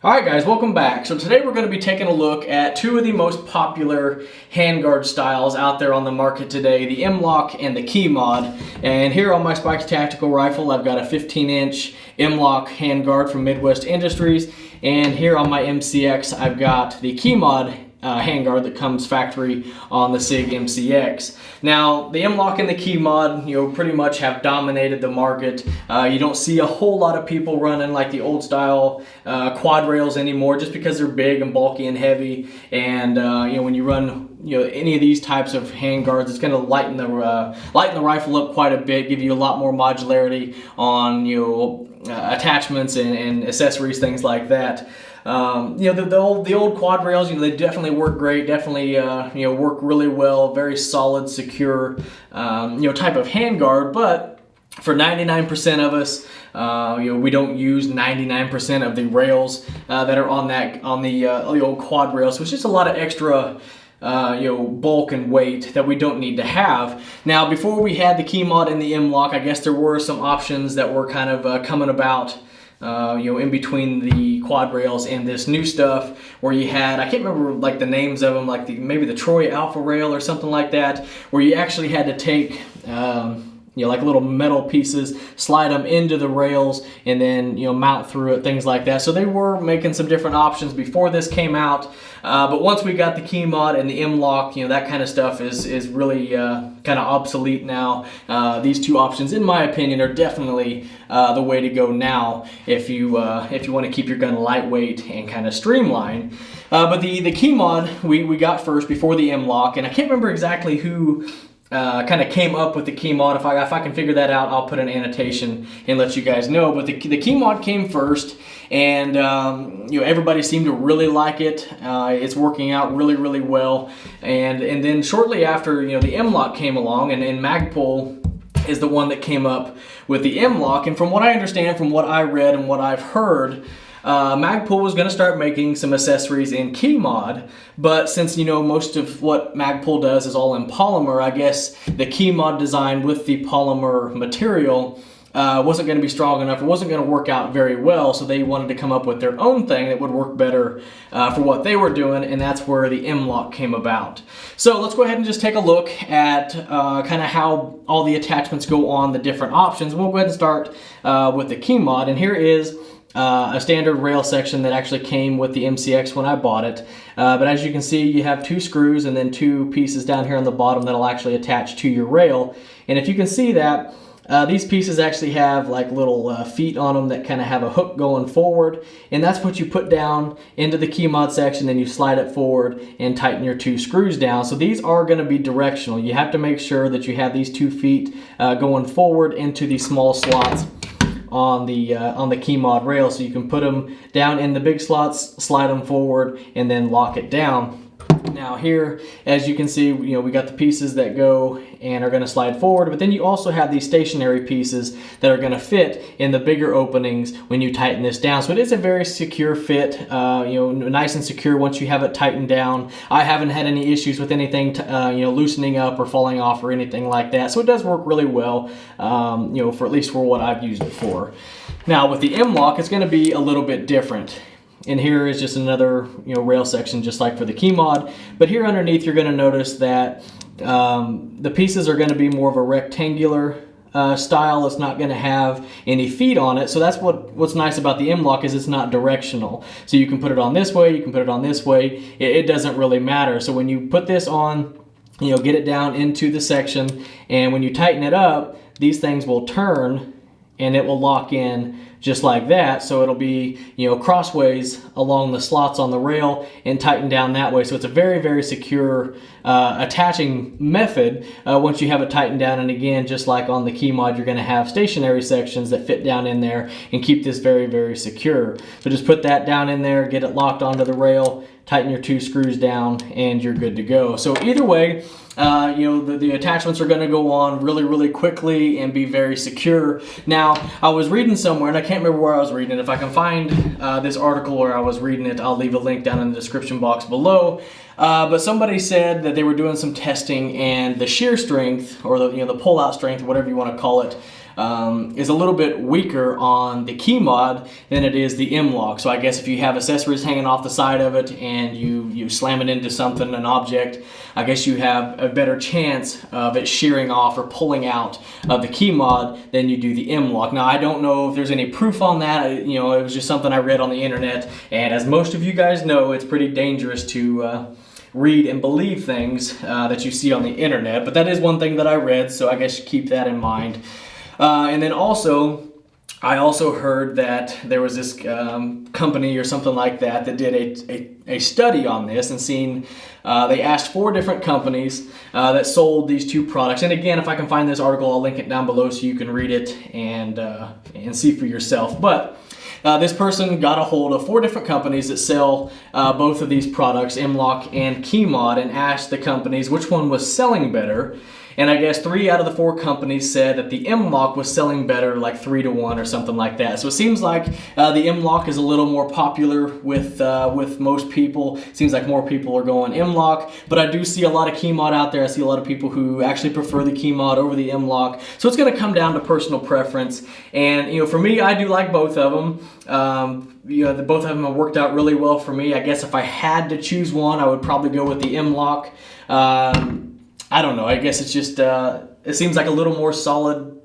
Alright guys, welcome back. So today we're going to be taking a look at two of the most popular handguard styles out there on the market today, the M-Lok and the Keymod. And here on my Spikes Tactical Rifle, I've got a 15-inch M-Lok handguard from Midwest Industries. And here on my MCX, I've got the Keymod handguard that comes factory on the SIG MCX. Now, the M-Lok and the Keymod, pretty much have dominated the market. You don't see a whole lot of people running like the old style quad rails anymore, just because they're big and bulky and heavy. And when you run any of these types of handguards, it's going to lighten the rifle up quite a bit, give you a lot more modularity on attachments and accessories, things like that. The old quad rails, they definitely work great, definitely work really well, very solid, secure type of handguard. But for 99% of us, we don't use 99% of the rails that are on the old quad rails. So it's just a lot of extra bulk and weight that we don't need to have. Now, before we had the Keymod and the M-Lok, I guess there were some options that were kind of coming about in between the quad rails and this new stuff, where you had, I can't remember like the names of them, like maybe the Troy Alpha rail or something like that, where you actually had to take like little metal pieces, slide them into the rails, and then mount through it, things like that. So they were making some different options before this came out, but once we got the Keymod and the M-Lok, that kind of stuff is really kind of obsolete now. These two options, in my opinion, are definitely the way to go now if you want to keep your gun lightweight and kind of streamlined. But the Keymod we got first before the M-Lok, and I can't remember exactly who kind of came up with the Keymod. If I can figure that out, I'll put an annotation and let you guys know. But the Keymod came first, and everybody seemed to really like it. It's working out really, really well. And then shortly after, the M-Lok came along, and Magpul is the one that came up with the M-Lok. And from what I understand, from what I read and what I've heard, Magpul was going to start making some accessories in Keymod, but since most of what Magpul does is all in polymer, I guess the Keymod design with the polymer material wasn't going to be strong enough. It wasn't going to work out very well, so they wanted to come up with their own thing that would work better for what they were doing, and that's where the M-Lok came about. So let's go ahead and just take a look at kind of how all the attachments go on the different options. We'll go ahead and start with the Keymod, and here is a standard rail section that actually came with the MCX when I bought it. But as you can see, you have two screws and then two pieces down here on the bottom that'll actually attach to your rail. And if you can see that, these pieces actually have like little feet on them that kind of have a hook going forward, and that's what you put down into the Keymod section. Then you slide it forward and tighten your two screws down. So these are going to be directional. You have to make sure that you have these 2 feet going forward into these small slots on the Keymod rail, so you can put them down in the big slots, slide them forward, and then lock it down. Now here, as you can see, we got the pieces that go and are going to slide forward, but then you also have these stationary pieces that are going to fit in the bigger openings when you tighten this down. So it is a very secure fit, nice and secure once you have it tightened down. I haven't had any issues with anything loosening up or falling off or anything like that. So it does work really well, for at least for what I've used it for. Now with the M-Lok, it's going to be a little bit different. And here is just another rail section, just like for the Keymod. But here underneath, you're going to notice that the pieces are going to be more of a rectangular style. It's not going to have any feet on it. So that's what's nice about the M-Lok, is it's not directional. So you can put it on this way, you can put it on this way. It doesn't really matter. So when you put this on, get it down into the section, and when you tighten it up, these things will turn and it will lock in just like that. So it'll be crossways along the slots on the rail and tighten down that way. So it's a very, very secure attaching method once you have it tightened down. And again, just like on the Keymod, you're going to have stationary sections that fit down in there and keep this very, very secure. So just put that down in there, get it locked onto the rail, tighten your 2 screws down, and you're good to go. So either way, the attachments are going to go on really, really quickly and be very secure. Now, I was reading somewhere, and I can't remember where I was reading it. If I can find this article where I was reading it, I'll leave a link down in the description box below. But somebody said that they were doing some testing, and the shear strength, or the pull-out strength, whatever you want to call it, is a little bit weaker on the Keymod than it is the M-Lok. So I guess if you have accessories hanging off the side of it and you slam it into something, an object, I guess you have a better chance of it shearing off or pulling out of the Keymod than you do the M-Lok. Now, I don't know if there's any proof on that. You know, it was just something I read on the internet, and as most of you guys know, it's pretty dangerous to read and believe things that you see on the internet, but that is one thing that I read, so I guess you keep that in mind. And then also, I also heard that there was this company or something like that that did a study on this and seen, they asked 4 different companies that sold these 2 products. And again, if I can find this article, I'll link it down below so you can read it and see for yourself. But this person got a hold of 4 different companies that sell both of these products, M-Lok and Keymod, and asked the companies which one was selling better. And I guess 3 out of the 4 companies said that the M-Lok was selling better, like 3 to 1 or something like that. So it seems like the M-Lok is a little more popular with most people. It seems like more people are going M-Lok, but I do see a lot of Keymod out there. I see a lot of people who actually prefer the Keymod over the M-Lok. So it's going to come down to personal preference. And you know, for me, I do like both of them. You know, both of them have worked out really well for me. I guess if I had to choose one, I would probably go with the M-Lok. I don't know. I guess it's just, it seems like a little more solid,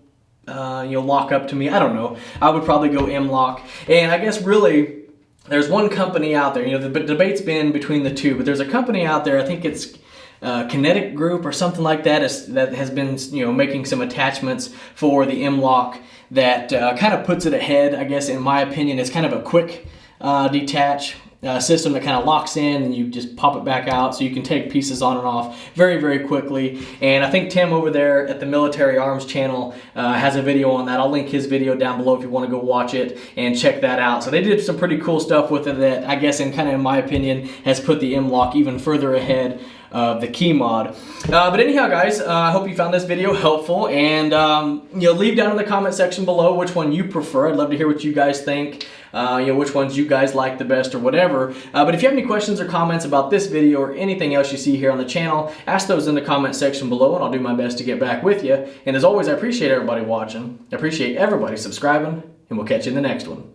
you know, lock up to me. I don't know. I would probably go M-Lok. And I guess really, there's one company out there, you know, the debate's been between the 2, but there's a company out there, I think it's Kinetic Group or something like that, that has been, you know, making some attachments for the M-Lok that kind of puts it ahead, I guess, in my opinion. It's kind of a quick detach system that kind of locks in and you just pop it back out, so you can take pieces on and off very, very quickly. And I think Tim over there at the Military Arms channel has a video on that. I'll link his video down below if you want to go watch it and check that out. So they did some pretty cool stuff with it that I guess, in my opinion, has put the M-Lok even further ahead of the Keymod. But anyhow, guys, I hope you found this video helpful, and you know, leave down in the comment section below which one you prefer. I'd love to hear what you guys think. You know, which ones you guys like the best or whatever. But if you have any questions or comments about this video or anything else you see here on the channel, ask those in the comment section below, and I'll do my best to get back with you. And as always, I appreciate everybody watching. I appreciate everybody subscribing, and we'll catch you in the next one.